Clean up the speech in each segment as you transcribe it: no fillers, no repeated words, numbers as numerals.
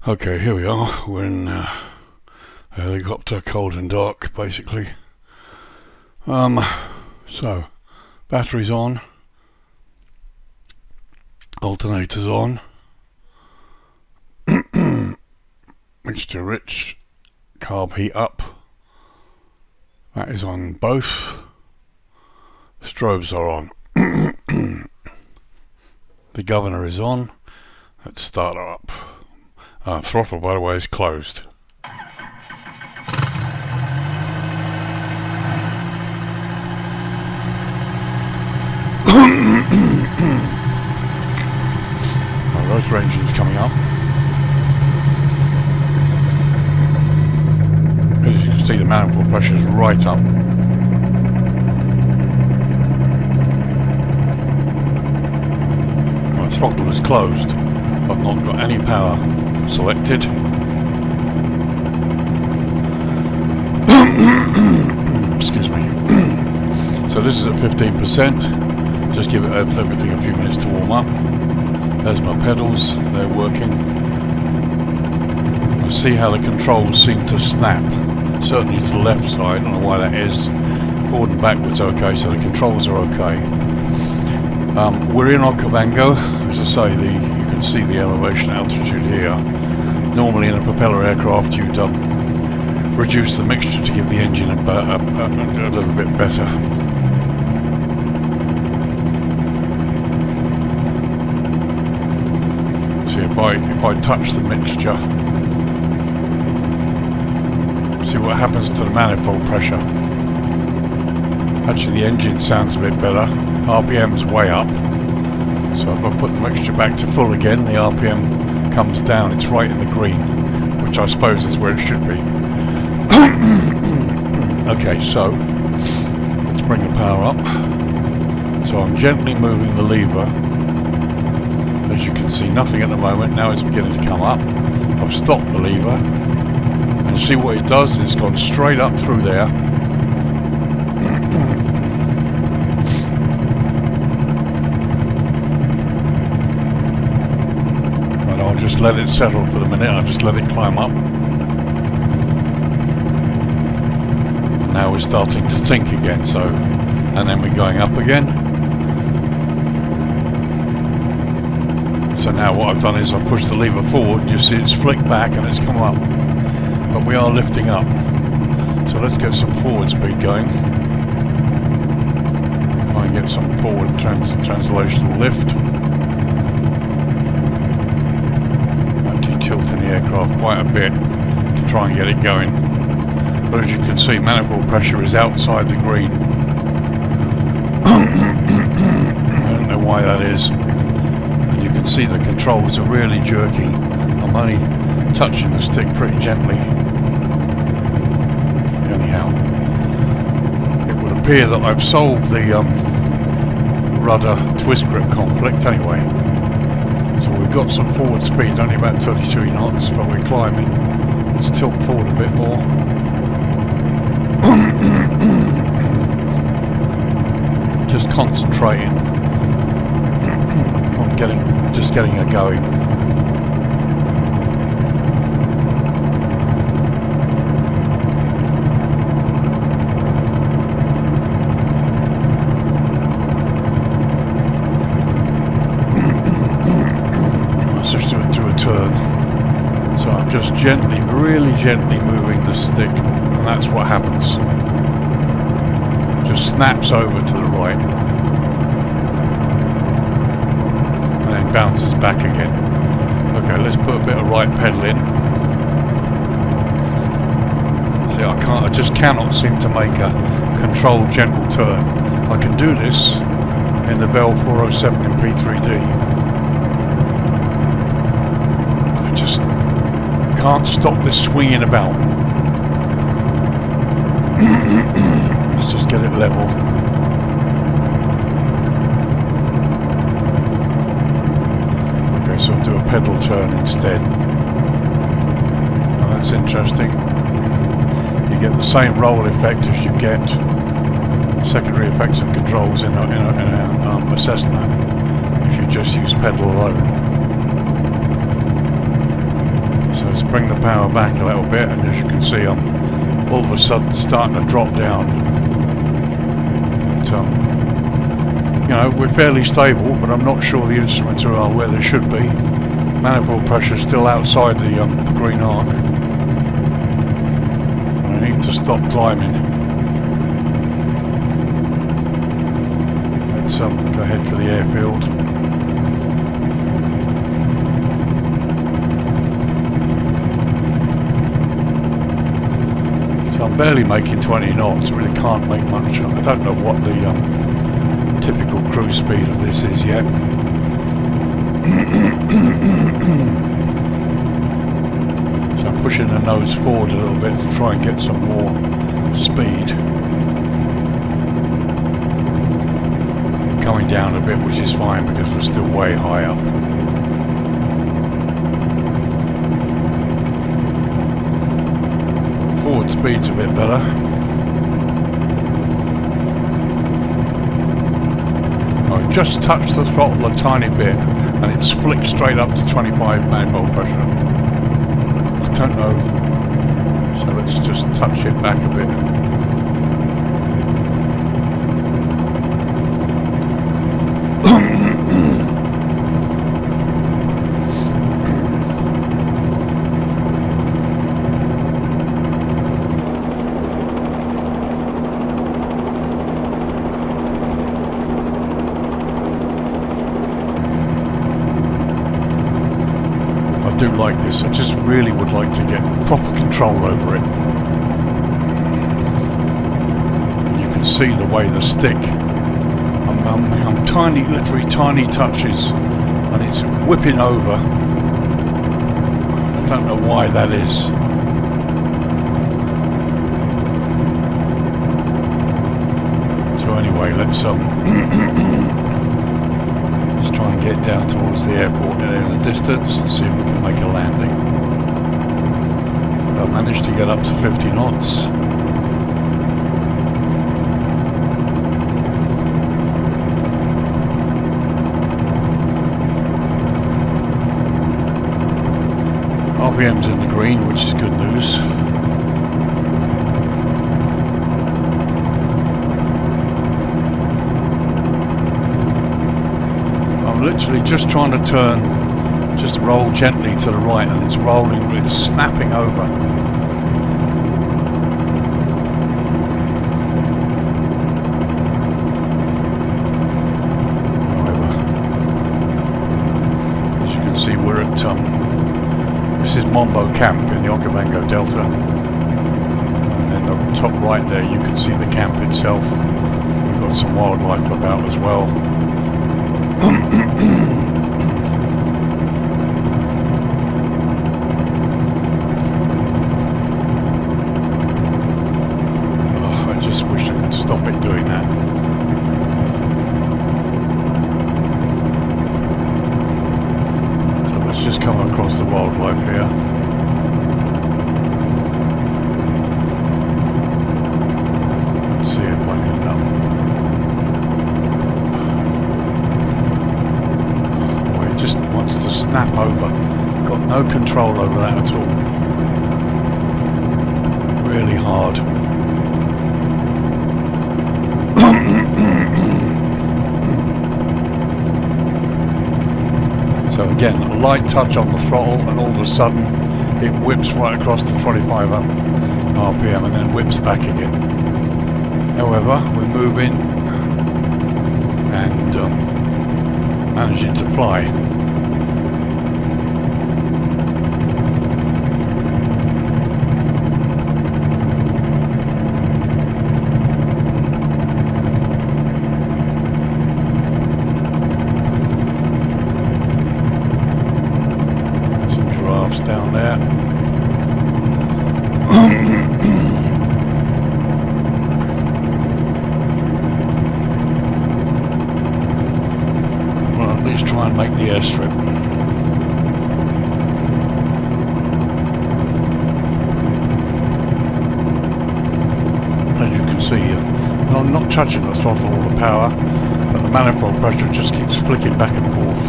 Okay, here we are. We're in a helicopter, cold and dark, basically. So, batteries on, alternators on, mixture rich, carb heat up. That is on both. Strobes are on. The governor is on. Let's start her up. Throttle, by the way, is closed. Rotor engine's coming up. As you can see, the manifold pressure is right up. My throttle is closed. I've not got any power selected. Excuse me. So this is at 15%. Just give it everything a few minutes to warm up. There's my pedals, they're working. I see how the controls seem to snap. Certainly to the left side, I don't know why that is. Forward and backwards okay, so the controls are okay. We're in Okavango. As I say, you can see the elevation altitude here. Normally in a propeller aircraft you'd reduce the mixture to give the engine a little bit better. See, if I touch the mixture, see what happens to the manifold pressure. Actually the engine sounds a bit better. RPM's way up. So if I put the mixture back to full again, the RPM comes down. It's right in the green, which I suppose is where it should be. Okay, so let's bring the power up. So I'm gently moving the lever. As you can see, nothing at the moment. Now it's beginning to come up. I've stopped the lever, and see what it does. It's gone straight up through there. And I'll just let it settle for the minute. I'll just let it climb up. And now we're starting to sink again. So, and then we're going up again. So now what I've done is I've pushed the lever forward. You see it's flicked back and it's come up. But we are lifting up. So let's get some forward speed going. Try and get some forward translational lift. Actually tilting the aircraft quite a bit to try and get it going. But as you can see, manifold pressure is outside the green. I don't know why that is. You can see the controls are really jerky. I'm only touching the stick pretty gently. Anyhow, it would appear that I've solved the rudder twist grip conflict anyway. So we've got some forward speed, only about 33 knots, but we're climbing. Let's tilt forward a bit more. Just concentrating on getting her going. Let's just do a turn. So I'm just gently, really gently moving the stick, and that's what happens. Just snaps over to the right. Bounces back again. Okay, let's put a bit of right pedal in. See, I just cannot seem to make a controlled gentle turn. I can do this in the Bell 407 in P3D. I just can't stop this swinging about. Let's just get it level. So I'll do a pedal turn instead. Oh, that's interesting. You get the same roll effect as you get secondary effects and controls in a Cessna if you just use pedal alone. Let's bring the power back a little bit, and as you can see, I'm all of a sudden starting to drop down. But, you know, we're fairly stable, but I'm not sure the instruments are where they should be. Manifold pressure is still outside the green arc. I need to stop climbing. Let's go ahead for the airfield. So I'm barely making 20 knots, really can't make much. I don't know what the typical cruise speed of this is yet. So I'm pushing the nose forward a little bit to try and get some more speed. Coming down a bit, which is fine because we're still way high up. Forward speed's a bit better. I just touched the throttle a tiny bit and it's flicked straight up to 25 manifold pressure. I don't know, so let's just touch it back a bit. I do like this, I just really would like to get proper control over it. You can see the way the stick, I'm tiny, literally tiny touches, and it's whipping over. I don't know why that is. So anyway, let's try and get down towards the airport there in the distance and see if we can make a landing. I managed to get up to 50 knots. RPM's in the green, which is good news. Literally just trying to turn, just roll gently to the right, and it's rolling, it's snapping over. However, as you can see, we're at this is Mombo Camp in the Okavango Delta, and then the top right there you can see the camp itself. We've got some wildlife about as well. I just wish I could stop it doing that. So let's just come across the wildlife here. Let's see if I can just wants to snap over. Got no control over that at all. Really hard. So again, a light touch on the throttle and all of a sudden it whips right across to 25 RPM and then whips back again. However, we're moving and managing to fly. Down there. Well, at least try and make the airstrip. As you can see, I'm not touching the throttle or the power, but the manifold pressure just keeps flicking back and forth.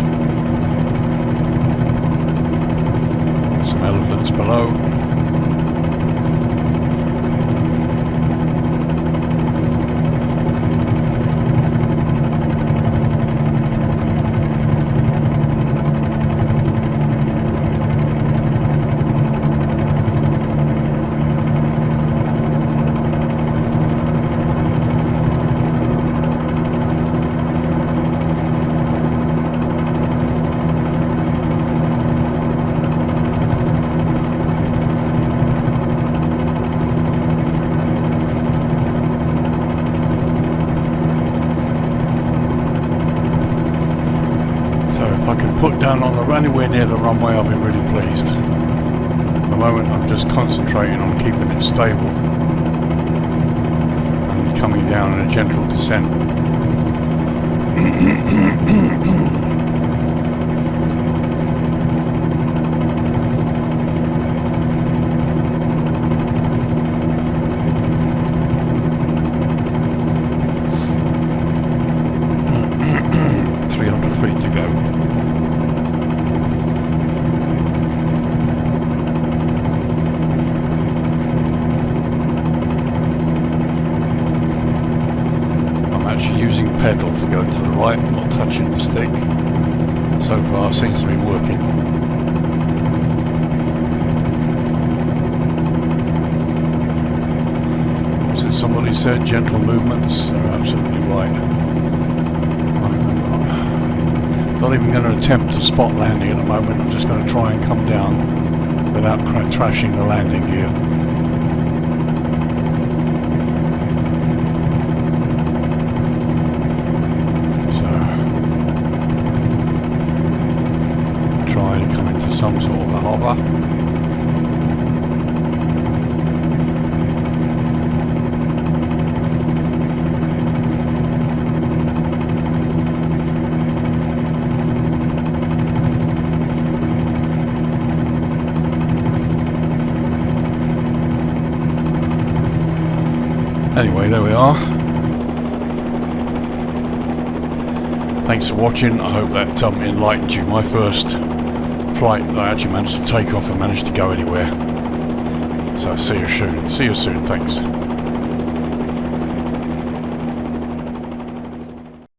elephants below. If I can put down on the anywhere near the runway, I'll be really pleased. At the moment I'm just concentrating on keeping it stable and coming down in a gentle descent. Using pedal to go to the right, not touching the stick. So far seems to be working. As somebody said, gentle movements are absolutely right. I'm not even going to attempt a spot landing at the moment. I'm just going to try and come down without trashing the landing gear. Some sort of a hover. Anyway, there we are. Thanks for watching. I hope that enlightened you. My first flight I actually managed to take off and managed to go anywhere. So see you soon. Thanks.